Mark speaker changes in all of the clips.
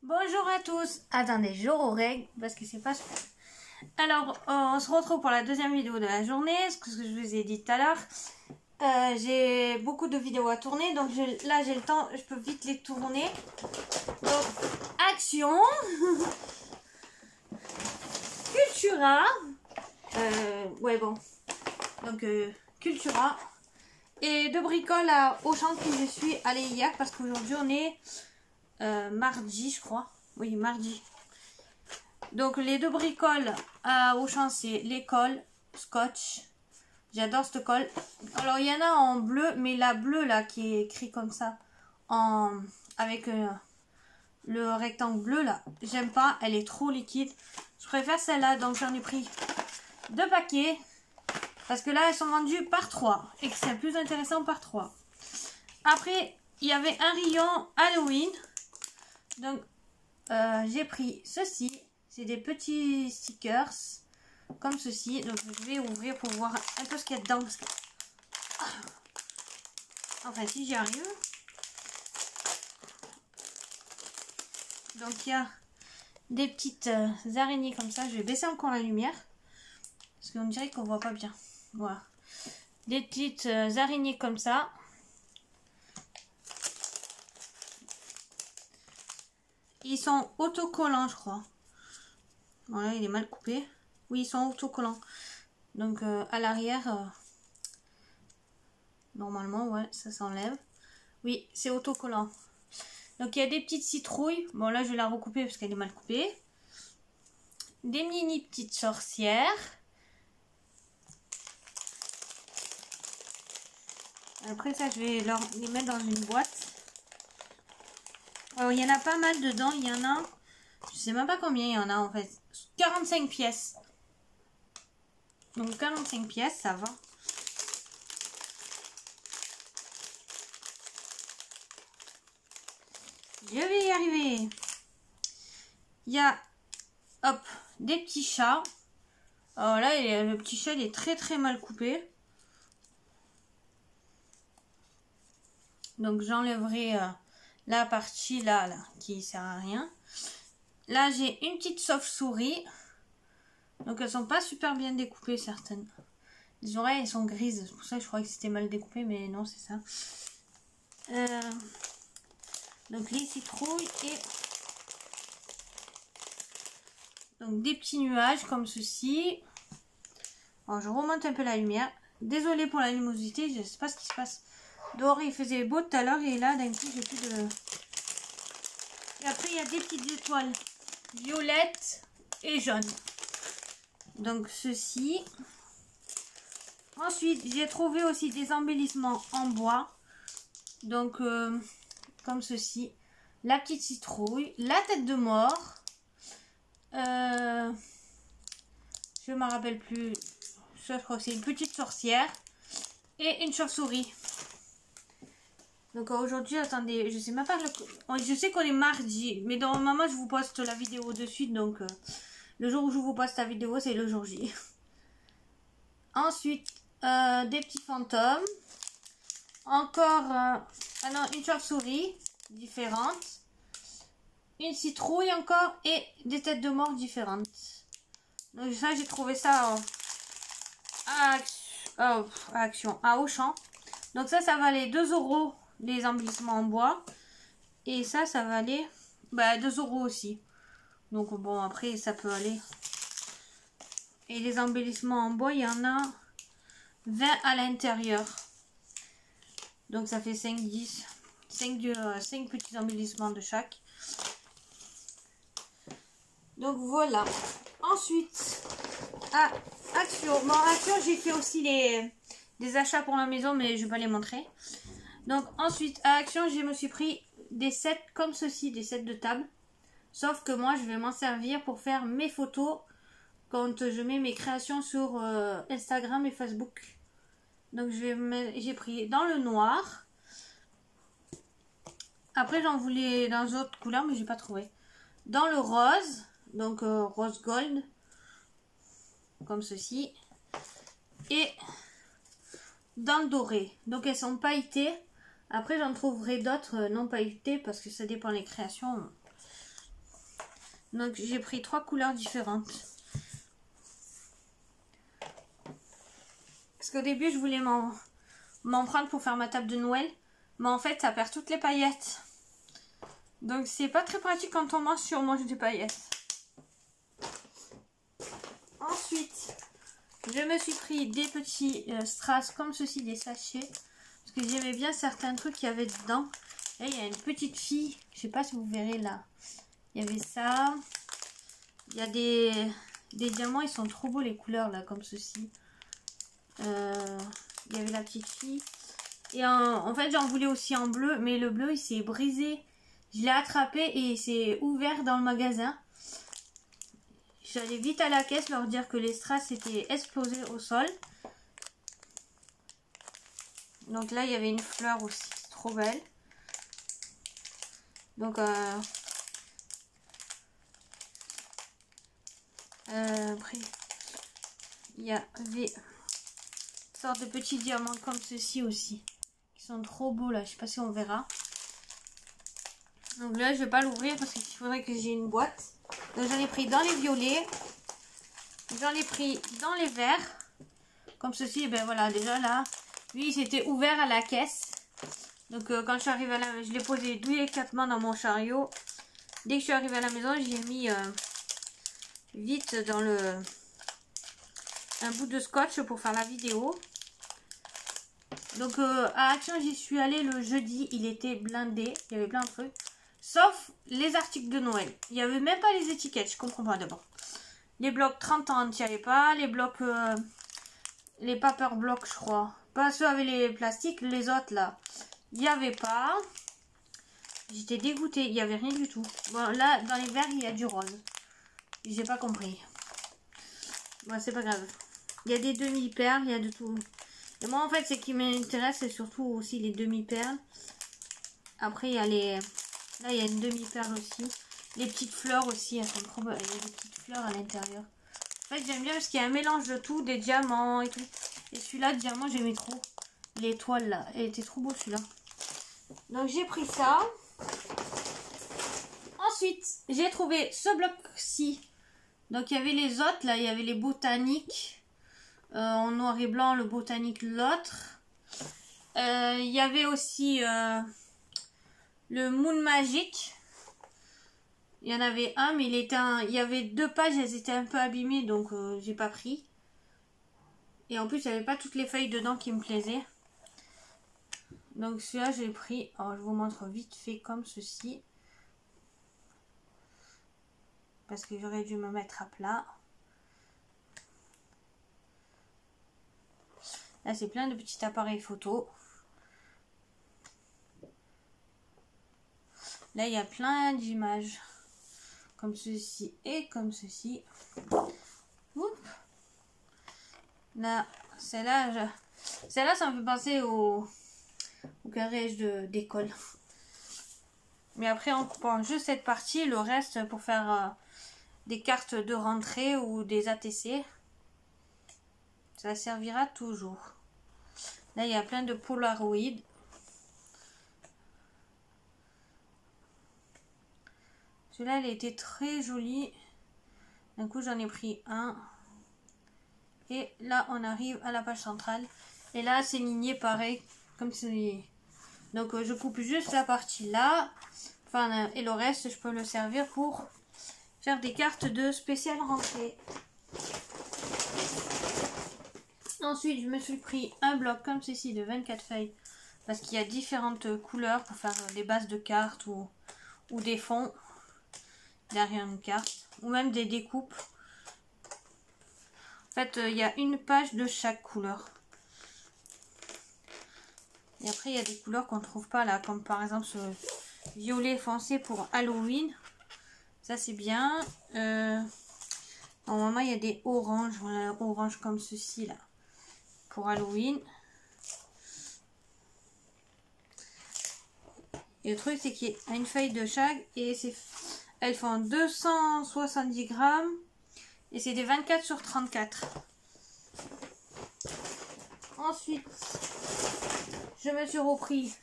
Speaker 1: Bonjour à tous. Attendez, je règle parce que c'est pas super. Alors, on se retrouve pour la deuxième vidéo de la journée. Ce que je vous ai dit tout à l'heure. J'ai beaucoup de vidéos à tourner, donc là j'ai le temps, je peux vite les tourner. Donc, action. Cultura. Ouais bon. Donc, Cultura. Et de bricole à Auchan que je suis allée hier parce qu'aujourd'hui on est mardi, je crois. Oui, mardi. Donc les deux bricoles à Auchan, c'est l'école Scotch. J'adore cette colle. Alors il y en a en bleu, mais la bleue là qui est écrit comme ça, avec le rectangle bleu là, j'aime pas. Elle est trop liquide. Je préfère celle-là, donc j'en ai pris 2 paquets. Parce que là, elles sont vendues par 3 et que c'est plus intéressant par 3. Après, il y avait un rayon Halloween. Donc, j'ai pris ceci. C'est des petits stickers comme ceci. Donc, je vais ouvrir pour voir un peu ce qu'il y a dedans. Parce que... Enfin, si j'y arrive. Donc, il y a des petites araignées comme ça. Je vais baisser encore la lumière. Parce qu'on dirait qu'on voit pas bien. Voilà. Des petites araignées comme ça. Ils sont autocollants, je crois. Voilà, il est mal coupé. Oui, ils sont autocollants. Donc, à l'arrière, normalement, ouais, ça s'enlève. Oui, c'est autocollant. Donc, il y a des petites citrouilles. Bon, là, je vais la recouper parce qu'elle est mal coupée. Des mini petites sorcières. Après ça, je vais les mettre dans une boîte. Alors, il y en a pas mal dedans. Il y en a, je sais même pas combien il y en a en fait. 45 pièces. Donc 45 pièces, ça va. Je vais y arriver. Il y a, hop, des petits chats. Alors là, le petit chat, il est très mal coupé. Donc j'enlèverai la partie là qui sert à rien. Là j'ai une petite sauve-souris. Donc elles sont pas super bien découpées certaines. Les oreilles elles sont grises. C'est pour ça que je croyais que c'était mal découpé, mais non c'est ça. Donc les citrouilles et donc des petits nuages comme ceci. Alors je remonte un peu la lumière. Désolée pour la luminosité, je sais pas ce qui se passe. Dehors il faisait beau tout à l'heure et là d'un coup j'ai plus de... Et après il y a des petites étoiles violettes et jaunes. Donc ceci. Ensuite j'ai trouvé aussi des embellissements en bois. Donc comme ceci. La petite citrouille, la tête de mort. Je ne me rappelle plus. Ça je crois que c'est une petite sorcière. Et une chauve-souris. Donc aujourd'hui, attendez, je sais même pas, je sais qu'on est mardi, mais normalement je vous poste la vidéo de suite, donc le jour où je vous poste la vidéo, c'est le jour J. Ensuite, des petits fantômes, encore une chauve-souris différente, une citrouille encore et des têtes de mort différentes. Donc ça, j'ai trouvé ça à Auchan. Donc ça valait 2 € les embellissements en bois. Et ça valait 2 € aussi. Donc bon, après ça peut aller. Et les embellissements en bois, il y en a 20 à l'intérieur. Donc ça fait 5 petits embellissements de chaque. Donc voilà. Ensuite, à Action. Bon, à Action, j'ai fait aussi des achats pour la maison, mais je vais pas les montrer. Donc ensuite, à Action, je me suis pris des sets comme ceci, des sets de table. Sauf que moi, je vais m'en servir pour faire mes photos quand je mets mes créations sur Instagram et Facebook. Donc j'ai pris dans le noir. Après, j'en voulais dans d'autres couleurs, mais j'ai pas trouvé. Dans le rose, donc rose gold, comme ceci. Et dans le doré. Donc elles sont pailletées. Après, j'en trouverai d'autres non pailletées parce que ça dépend des créations. Donc j'ai pris 3 couleurs différentes. Parce qu'au début je voulais m'en prendre pour faire ma table de Noël. Mais en fait ça perd toutes les paillettes. Donc c'est pas très pratique quand on mange si on mange des paillettes. Ensuite, je me suis pris des petits strass comme ceci, des sachets. Parce que j'aimais bien certains trucs qu'il y avait dedans. Là il y a une petite fille, je sais pas si vous verrez là. Il y avait ça. Il y a des diamants, ils sont trop beaux les couleurs là comme ceci. Il y avait la petite fille. Et en fait j'en voulais aussi en bleu, mais le bleu il s'est brisé. Je l'ai attrapé et il s'est ouvert dans le magasin. J'allais vite à la caisse leur dire que les strass étaient explosés au sol. Donc là il y avait une fleur aussi, trop belle. Donc après il y avait une sorte de petits diamants comme ceci aussi. Qui sont trop beaux là, je sais pas si on verra. Donc là je vais pas l'ouvrir parce qu'il faudrait que j'ai une boîte. Donc j'en ai pris dans les violets. J'en ai pris dans les verts. Comme ceci, et ben voilà, déjà là, lui il s'était ouvert à la caisse. Donc quand je suis arrivée à la je l'ai posé délicatement dans mon chariot. Dès que je suis arrivée à la maison, j'ai mis vite dans un bout de scotch pour faire la vidéo. Donc à Action, j'y suis allée le jeudi, il était blindé, il y avait plein de trucs. Sauf les articles de Noël. Il n'y avait même pas les étiquettes, je comprends pas d'abord. Les blocs 30 ans, il n'y avait pas. Les blocs, les paper blocks, je crois. Pas ceux avec les plastiques, les autres là. Il n'y avait pas. J'étais dégoûtée, il n'y avait rien du tout. Bon, là, dans les verres, il y a du rose. J'ai pas compris. Bon, c'est pas grave. Il y a des demi-perles, il y a de tout. Et moi, en fait, ce qui m'intéresse, c'est surtout aussi les demi-perles. Après, il y a les... Là, il y a une demi-perle aussi. Les petites fleurs aussi, elles sont trop belles. Il y a des petites fleurs à l'intérieur. En fait, j'aime bien parce qu'il y a un mélange de tout, des diamants et tout. Et celui-là, de diamant, j'aimais trop. L'étoile, là. Elle était trop beau, celui-là. Donc, j'ai pris ça. Ensuite, j'ai trouvé ce bloc-ci. Donc, il y avait les autres, là. Il y avait les botaniques. En noir et blanc, le botanique, l'autre. Il y avait aussi... le Moon Magic. Il y en avait un, mais il y avait 2 pages, elles étaient un peu abîmées, donc j'ai pas pris. Et en plus, il n'y avait pas toutes les feuilles dedans qui me plaisaient. Donc celui-là, j'ai pris. Alors, je vous montre vite fait comme ceci. Parce que j'aurais dû me mettre à plat. Là, c'est plein de petits appareils photo. Là, il y a plein d'images. Comme ceci et comme ceci. Oups. Là, celle-là, ça me fait penser au carré d'école. Mais après, on prend juste cette partie, le reste pour faire des cartes de rentrée ou des ATC. Ça servira toujours. Là, il y a plein de Polaroid. Celui-là, elle était très jolie. D'un coup, j'en ai pris un. Et là, on arrive à la page centrale. Et là, c'est ligné pareil, comme c'est. Donc, je coupe juste la partie là. Enfin, et le reste, je peux le servir pour faire des cartes de spéciale rentrée. Ensuite, je me suis pris un bloc comme ceci de 24 feuilles. Parce qu'il y a différentes couleurs pour faire des bases de cartes ou des fonds derrière une carte. Ou même des découpes. En fait, il y a une page de chaque couleur. Et après, il y a des couleurs qu'on ne trouve pas là. Comme par exemple ce violet foncé pour Halloween. Ça, c'est bien. Normalement, il y a des oranges. Voilà, orange comme ceci là. Pour Halloween. Et le truc, c'est qu'il y a une feuille de chaque. Et elles font 270 grammes. Et c'est des 24 sur 34. Ensuite, je me suis repris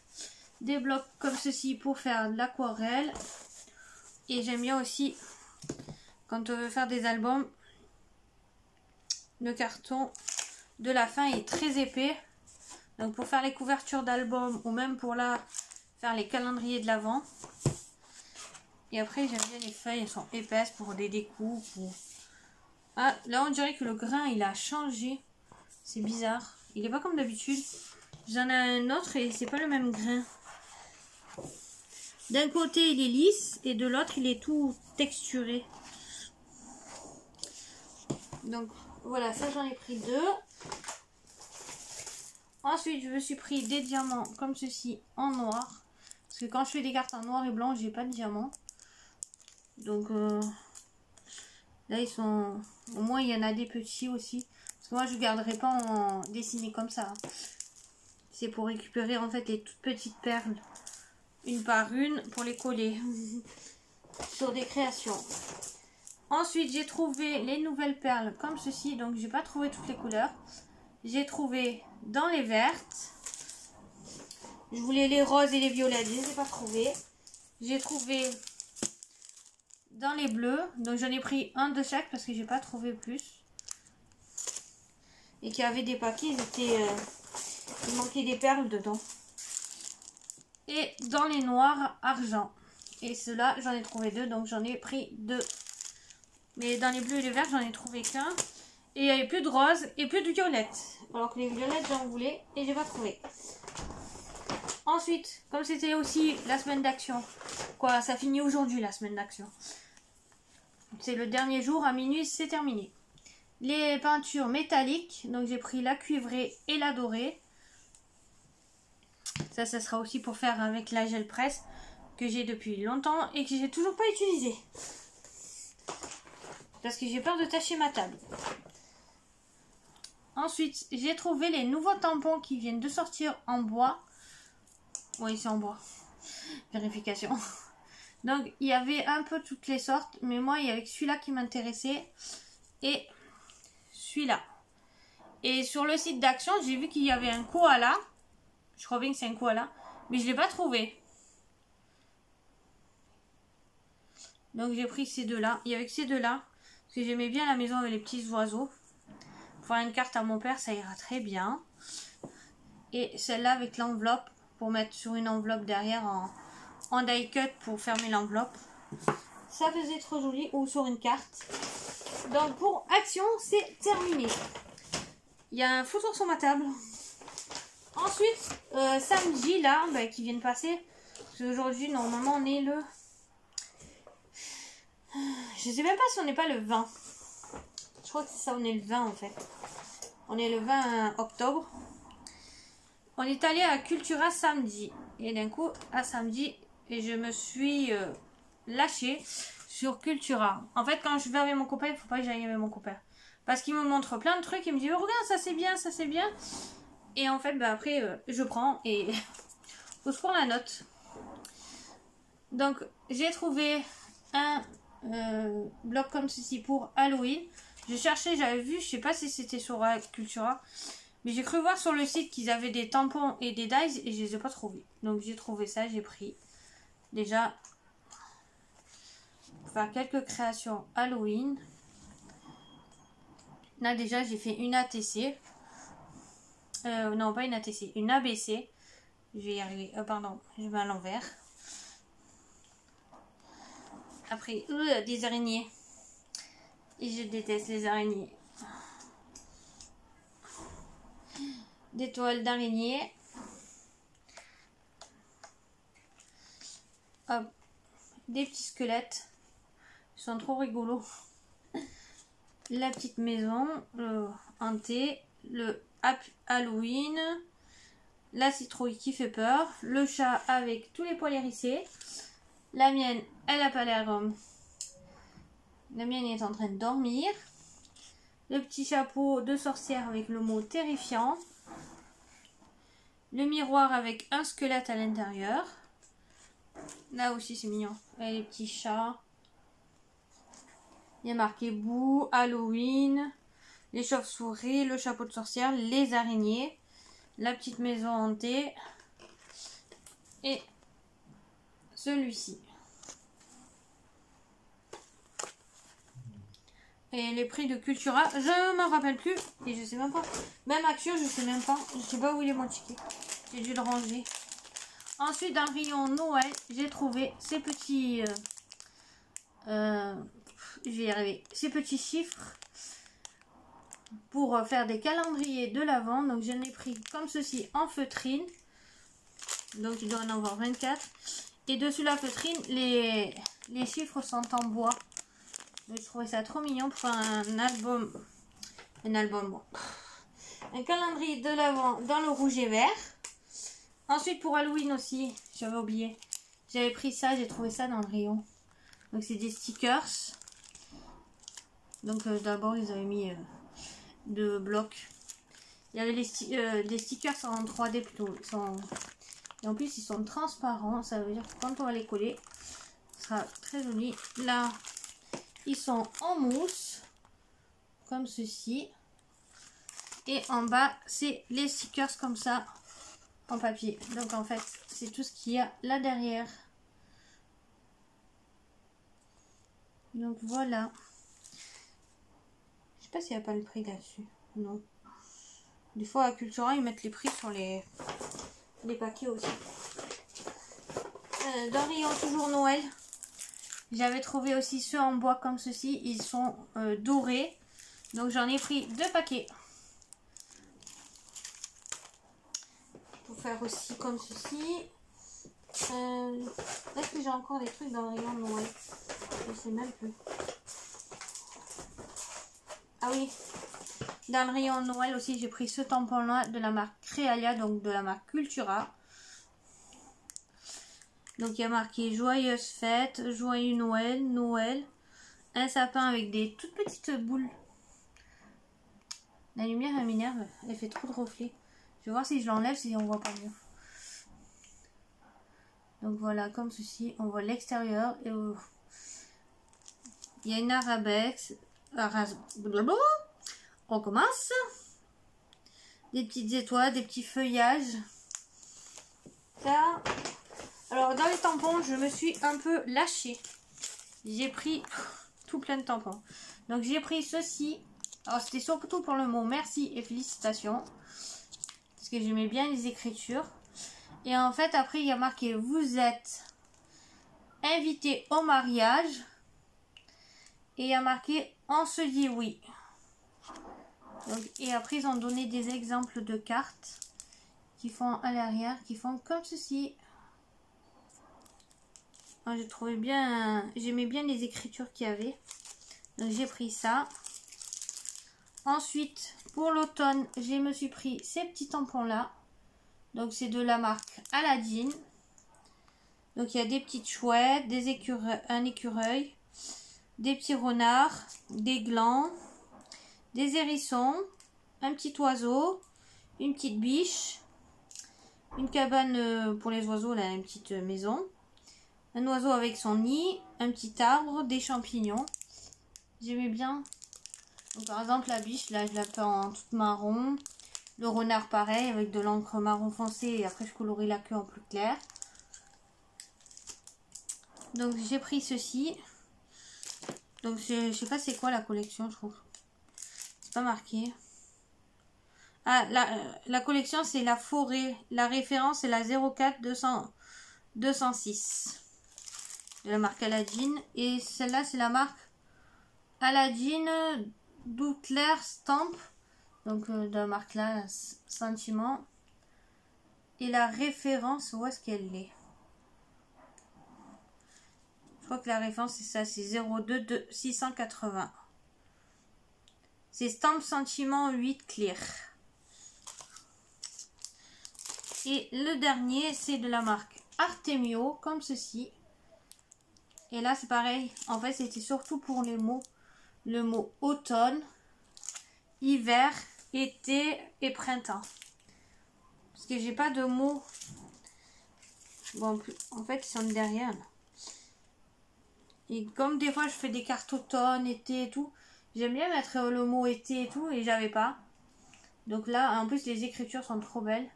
Speaker 1: des blocs comme ceci pour faire de l'aquarelle. Et j'aime bien aussi quand on veut faire des albums, le carton de la fin est très épais. Donc pour faire les couvertures d'albums ou même pour faire les calendriers de l'Avent. Et après j'aime bien les feuilles, elles sont épaisses pour des découpes. Ah, là on dirait que le grain il a changé. C'est bizarre. Il est pas comme d'habitude. J'en ai un autre et c'est pas le même grain. D'un côté il est lisse et de l'autre il est tout texturé. Donc voilà, ça j'en ai pris 2. Ensuite je me suis pris des diamants comme ceci en noir. Parce que quand je fais des cartes en noir et blanc, j'ai pas de diamants. Donc là ils sont... Au moins il y en a des petits aussi. Parce que moi je ne garderai pas en dessiné comme ça. C'est pour récupérer en fait les toutes petites perles. Une par une pour les coller. Sur des créations. Ensuite j'ai trouvé les nouvelles perles comme ceci. Donc j'ai pas trouvé toutes les couleurs. J'ai trouvé dans les vertes. Je voulais les roses et les violettes. Je ne les ai pas trouvées. J'ai trouvé dans les bleus. Donc j'en ai pris un de chaque parce que j'ai pas trouvé plus. Et qu'il y avait des paquets. Il manquait des perles dedans. Et dans les noirs argent. Et ceux-là j'en ai trouvé 2. Donc j'en ai pris 2. Mais dans les bleus et les verts j'en ai trouvé qu'un. Et il n'y avait plus de rose et plus de violettes. Alors que les violettes j'en voulais et j'ai pas trouvé. Ensuite, comme c'était aussi la semaine d'action. Quoi, ça finit aujourd'hui la semaine d'action. C'est le dernier jour, à minuit c'est terminé. Les peintures métalliques. Donc j'ai pris la cuivrée et la dorée. Ça sera aussi pour faire avec la gel presse. Que j'ai depuis longtemps et que j'ai toujours pas utilisé. Parce que j'ai peur de tacher ma table. Ensuite, j'ai trouvé les nouveaux tampons qui viennent de sortir en bois. Oui, c'est en bois. Vérification. Donc, il y avait un peu toutes les sortes. Mais moi, il y avait celui-là qui m'intéressait. Et celui-là. Et sur le site d'Action, j'ai vu qu'il y avait un koala. Je crois bien que c'est un koala. Mais je ne l'ai pas trouvé. Donc, j'ai pris ces deux-là. Il y avait que ces deux-là. Parce que j'aimais bien la maison avec les petits oiseaux. Pour faire une carte à mon père, ça ira très bien. Et celle-là avec l'enveloppe. Pour mettre sur une enveloppe derrière en die cut pour fermer l'enveloppe. Ça faisait trop joli. Ou sur une carte. Donc pour Action, c'est terminé. Il y a un foutoir sur ma table. Ensuite, samedi là, qui vient de passer. Parce qu'aujourd'hui, normalement, on est le... Je sais même pas si on n'est pas le 20. Je crois que c'est ça, on est le 20 en fait. On est le 20 octobre. On est allé à Cultura samedi. Et d'un coup, à samedi, et je me suis lâchée sur Cultura. En fait, quand je vais avec mon copain, il ne faut pas que j'aille avec mon copain. Parce qu'il me montre plein de trucs. Il me dit, oh, regarde, ça c'est bien, ça c'est bien. Et en fait, après, je prends et au secours la note. Donc, j'ai trouvé un bloc comme ceci pour Halloween. J'ai cherché, j'avais vu, je sais pas si c'était sur Cultura. Mais j'ai cru voir sur le site qu'ils avaient des tampons et des dies et je les ai pas trouvés. Donc j'ai trouvé ça, j'ai pris. Déjà, pour faire quelques créations Halloween. Là déjà, j'ai fait une ATC. Non, pas une ATC, une ABC. Je vais y arriver. Pardon, je mets à l'envers. Après, des araignées. Et je déteste les araignées. Des toiles d'araignée. Hop. Des petits squelettes. Ils sont trop rigolos. La petite maison. Le hanté. Le Halloween. La citrouille qui fait peur. Le chat avec tous les poils hérissés. La mienne, elle n'a pas l'air... La mienne est en train de dormir. Le petit chapeau de sorcière avec le mot terrifiant. Le miroir avec un squelette à l'intérieur. Là aussi c'est mignon. Et les petits chats. Il y a marqué boue, Halloween, les chauves-souris, le chapeau de sorcière, les araignées, la petite maison hantée et celui-ci. Et les prix de Cultura, je m'en rappelle plus. Et je sais même pas. Même Action, je sais même pas. Je sais pas où il est mon ticket. J'ai dû le ranger. Ensuite, dans le rayon Noël, j'ai trouvé ces petits... je vais y arriver. Ces petits chiffres pour faire des calendriers de l'Avent. Donc, j'en ai pris comme ceci en feutrine. Donc, il doit en avoir 24. Et dessus la feutrine, les chiffres sont en bois. Donc, je trouvais ça trop mignon pour un album. Bon. Un calendrier de l'Avent dans le rouge et vert. Ensuite, pour Halloween aussi, j'avais oublié. J'avais pris ça, j'ai trouvé ça dans le rayon. Donc, c'est des stickers. Donc, d'abord, ils avaient mis 2 blocs. Il y avait les stickers en 3D plutôt. Et en plus, ils sont transparents. Ça veut dire que quand on va les coller, ce sera très joli. Là, ils sont en mousse. Comme ceci. Et en bas, c'est les stickers comme ça. En papier. Donc en fait, c'est tout ce qu'il y a là derrière. Donc voilà. Je sais pas s'il n'y a pas le prix là-dessus. Non. Des fois à Cultura, ils mettent les prix sur les paquets aussi. Dans rayon toujours Noël, j'avais trouvé aussi ceux en bois comme ceci. Ils sont dorés. Donc j'en ai pris 2 paquets. Faire aussi comme ceci. Est-ce que j'ai encore des trucs dans le rayon Noël? Je sais même plus. Ah oui, dans le rayon Noël aussi j'ai pris ce tampon là de la marque Créalia, donc de la marque Cultura. Donc il y a marqué joyeuse fête, joyeux Noël, Noël, un sapin avec des toutes petites boules. La lumière elle m'énerve, elle fait trop de reflets. Je vais voir si je l'enlève, si on voit pas mieux. Donc voilà, comme ceci, on voit l'extérieur. Et il y a une arabex. On commence. Des petites étoiles, des petits feuillages. Ça. Alors dans les tampons, je me suis un peu lâchée. J'ai pris tout plein de tampons. Donc j'ai pris ceci. Alors c'était surtout pour le mot merci et félicitations. Parce que j'aimais bien les écritures. Et en fait, après, il y a marqué « Vous êtes invité au mariage ». Et il y a marqué « On se dit oui ». Et après, ils ont donné des exemples de cartes qui font à l'arrière, qui font comme ceci. J'ai trouvé bien, j'aimais bien les écritures qu'il y avait. Donc, j'ai pris ça. Ensuite, pour l'automne, je me suis pris ces petits tampons-là. Donc, c'est de la marque Aladdin. Donc, il y a des petites chouettes, un écureuil, des petits renards, des glands, des hérissons, un petit oiseau, une petite biche, une cabane pour les oiseaux, là, une petite maison, un oiseau avec son nid, un petit arbre, des champignons. J'aimais bien. Donc, par exemple, la biche, là, je la peins en toute marron. Le renard, pareil, avec de l'encre marron foncé. Et après, je colorie la queue en plus clair. Donc, j'ai pris ceci. Donc, je sais pas c'est quoi la collection, je trouve. C'est pas marqué. Ah, la collection, c'est la forêt. La référence, c'est la 04 206. De la marque Aladdin. Et celle-là, c'est la marque Aladdin Doutler Stamp. Donc, de la marque là, Sentiment. Et la référence, où est-ce qu'elle est? Je crois que la référence, c'est ça, c'est 02 680. C'est Stamp Sentiment 8 Clear. Et le dernier, c'est de la marque Artemio, comme ceci. Et là, c'est pareil. En fait, c'était surtout pour les mots. Le mot automne, hiver, été et printemps. Parce que j'ai pas de mots. Bon, en fait, ils sont derrière. Là. Et comme des fois, je fais des cartes automne, été et tout. J'aime bien mettre le mot été et tout. Et j'avais pas. Donc là, en plus, les écritures sont trop belles.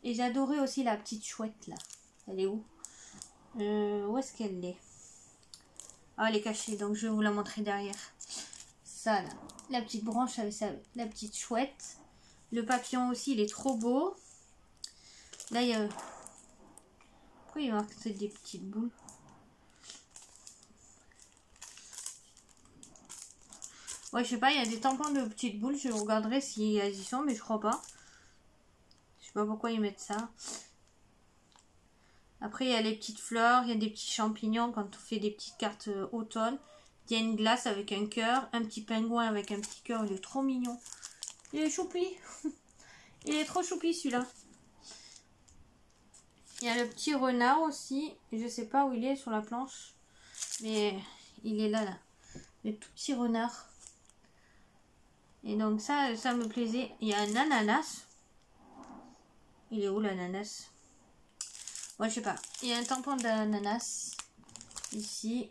Speaker 1: Et j'adorais aussi la petite chouette là. Elle est où? Où est-ce qu'elle est? Ah, elle est cachée. Donc, je vais vous la montrer derrière. ça là. La petite branche avec la petite chouette. Le papillon aussi, il est trop beau. Là, il y a... Pourquoi il marque c'est des petites boules? Ouais, je sais pas, il y a des tampons de petites boules. Je regarderai si elles y sont, mais je crois pas. Je sais pas pourquoi ils mettent ça. Après, il y a les petites fleurs, il y a des petits champignons quand on fait des petites cartes automne. Il y a une glace avec un cœur, un petit pingouin avec un petit cœur, il est trop mignon. Il est choupi. Il est trop choupi celui-là. Il y a le petit renard aussi. Je sais pas où il est sur la planche. Mais il est là. Le tout petit renard. Et donc ça me plaisait. Il y a un ananas. Il est où l'ananas? Ouais, je sais pas. Il y a un tampon d'ananas. Ici.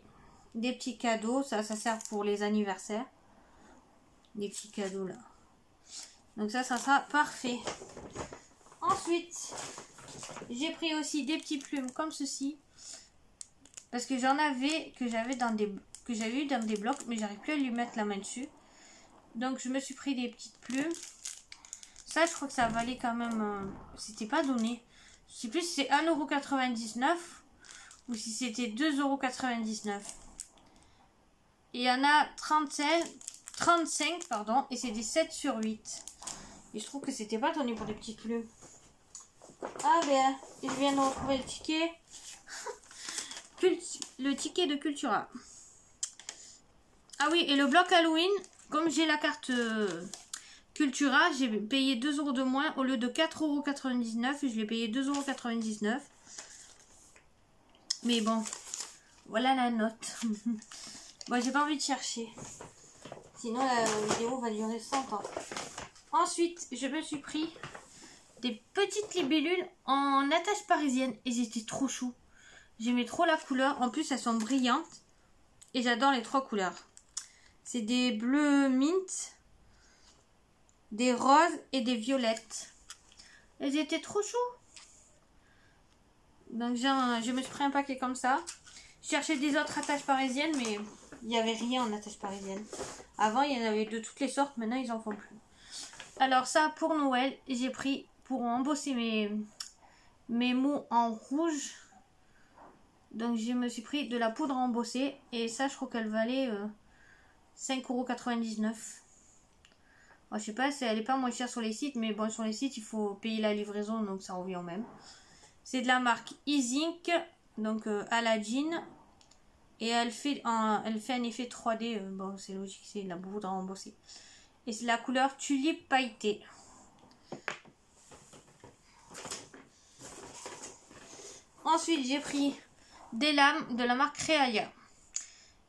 Speaker 1: Des petits cadeaux. Ça sert pour les anniversaires. Des petits cadeaux là. Donc ça sera parfait. Ensuite, j'ai pris aussi des petits plumes comme ceci. Parce que j'en avais, que j'avais eu dans des blocs. Mais j'arrive plus à lui mettre la main dessus. Donc je me suis pris des petites plumes. Ça, je crois que ça valait quand même... c'était pas donné. Je sais plus si c'est 1,99 € ou si c'était 2,99 €. Il y en a 35 pardon, et c'est des 7 sur 8. Et je trouve que c'était pas donné pour des petites plumes. Ah ben, je viens de retrouver le ticket. Le ticket de Cultura. Ah oui, et le bloc Halloween, comme j'ai la carte Cultura, j'ai payé 2 € de moins au lieu de 4,99 €. Je l'ai payé 2,99 €. Mais bon, voilà la note. Bon, j'ai pas envie de chercher. Sinon, la vidéo va durer 100 ans. Ensuite, je me suis pris des petites libellules en attache parisienne. Et ils étaient trop choux. J'aimais trop la couleur. En plus, elles sont brillantes. Et j'adore les 3 couleurs. C'est des bleus mint, des roses et des violettes. Elles étaient trop choux. Donc, je me suis pris un paquet comme ça. Je cherchais des autres attaches parisiennes, mais il n'y avait rien en attache parisienne. Avant, il y en avait de toutes les sortes. Maintenant, ils en font plus. Alors ça, pour Noël, j'ai pris pour embosser mes mots en rouge. Donc, je me suis pris de la poudre à embosser. Et ça, je crois qu'elle valait 5,99 €. Bon, je sais pas, elle n'est pas moins chère sur les sites. Mais bon, sur les sites, il faut payer la livraison. Donc, ça revient au même. C'est de la marque Easink. Donc, Aladdin. Et elle fait un effet 3D. Bon, c'est logique, c'est de la poudre à embosser. Et c'est la couleur tulipe pailletée. Ensuite, j'ai pris des lames de la marque Créalia.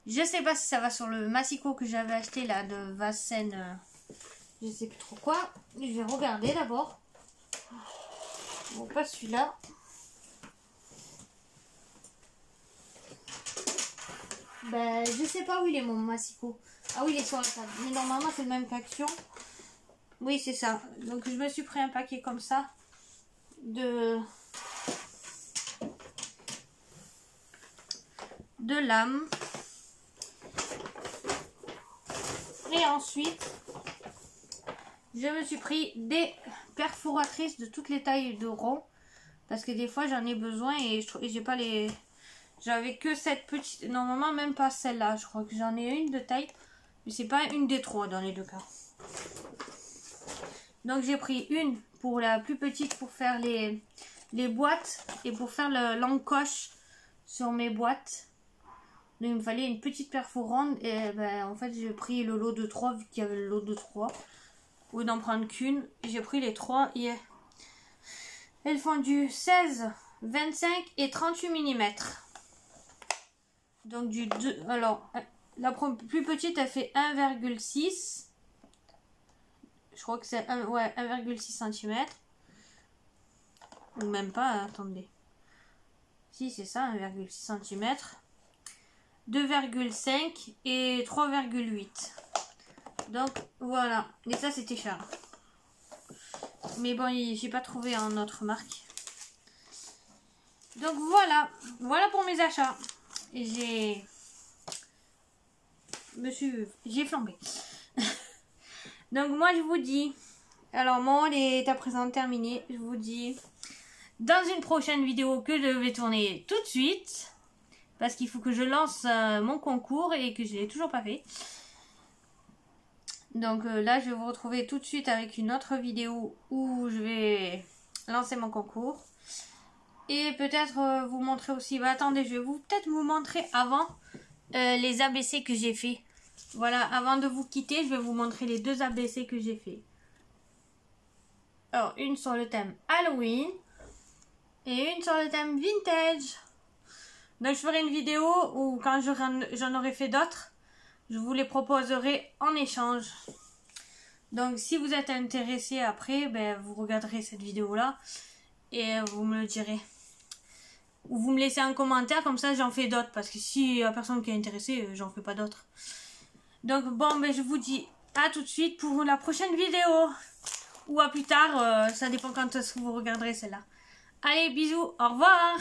Speaker 1: Je sais pas si ça va sur le massicot que j'avais acheté là de Vassen. Je sais plus trop quoi. Je vais regarder d'abord. Bon, pas celui-là. Ben, je sais pas où il est mon massicot. Ah oui, il est sur la table. Mais normalement, c'est le même qu'Action. Oui, c'est ça. Donc, je me suis pris un paquet comme ça. De lames. Et ensuite, je me suis pris des perforatrices de toutes les tailles de rond. Parce que des fois, j'en ai besoin et j'ai pas les... J'avais que cette petite... Normalement, même pas celle-là. Je crois que j'en ai une de taille. Mais c'est pas une des 3 dans les 2 cas. Donc, j'ai pris une pour la plus petite pour faire les boîtes. Et pour faire l'encoche sur mes boîtes. Donc, il me fallait une petite perforante. Et ben, en fait, j'ai pris le lot de 3 vu qu'il y avait le lot de 3. Au lieu d'en prendre qu'une. J'ai pris les 3. Et elles font du 16, 25 et 38 mm. Donc du 2. Alors, la plus petite, elle fait 1,6. Je crois que c'est 1,6 cm. Ou même pas, hein, attendez. Si, c'est ça, 1,6 cm. 2,5 et 3,8. Donc, voilà. Et ça, c'était cher. Mais bon, j'ai pas trouvé en autre marque. Donc, voilà. Voilà pour mes achats. J'ai flambé. Donc moi je vous dis, alors mon haul est à présent terminé. Je vous dis dans une prochaine vidéo que je vais tourner tout de suite. Parce qu'il faut que je lance mon concours et que je ne l'ai toujours pas fait. Donc là je vais vous retrouver tout de suite avec une autre vidéo où je vais lancer mon concours. Et peut-être vous montrer aussi, bah attendez, je vais peut-être vous montrer avant les ABC que j'ai fait. Voilà, avant de vous quitter, je vais vous montrer les 2 ABC que j'ai fait. Alors, une sur le thème Halloween et une sur le thème Vintage. Donc, je ferai une vidéo où quand j'en aurai fait d'autres, je vous les proposerai en échange. Donc, si vous êtes intéressé après, ben, vous regarderez cette vidéo-là et vous me le direz. Ou vous me laissez un commentaire, comme ça j'en fais d'autres. Parce que si y a personne qui est intéressé, j'en fais pas d'autres. Donc bon, ben, je vous dis à tout de suite pour la prochaine vidéo. Ou à plus tard, ça dépend quand est-ce que vous regarderez celle-là. Allez, bisous, au revoir!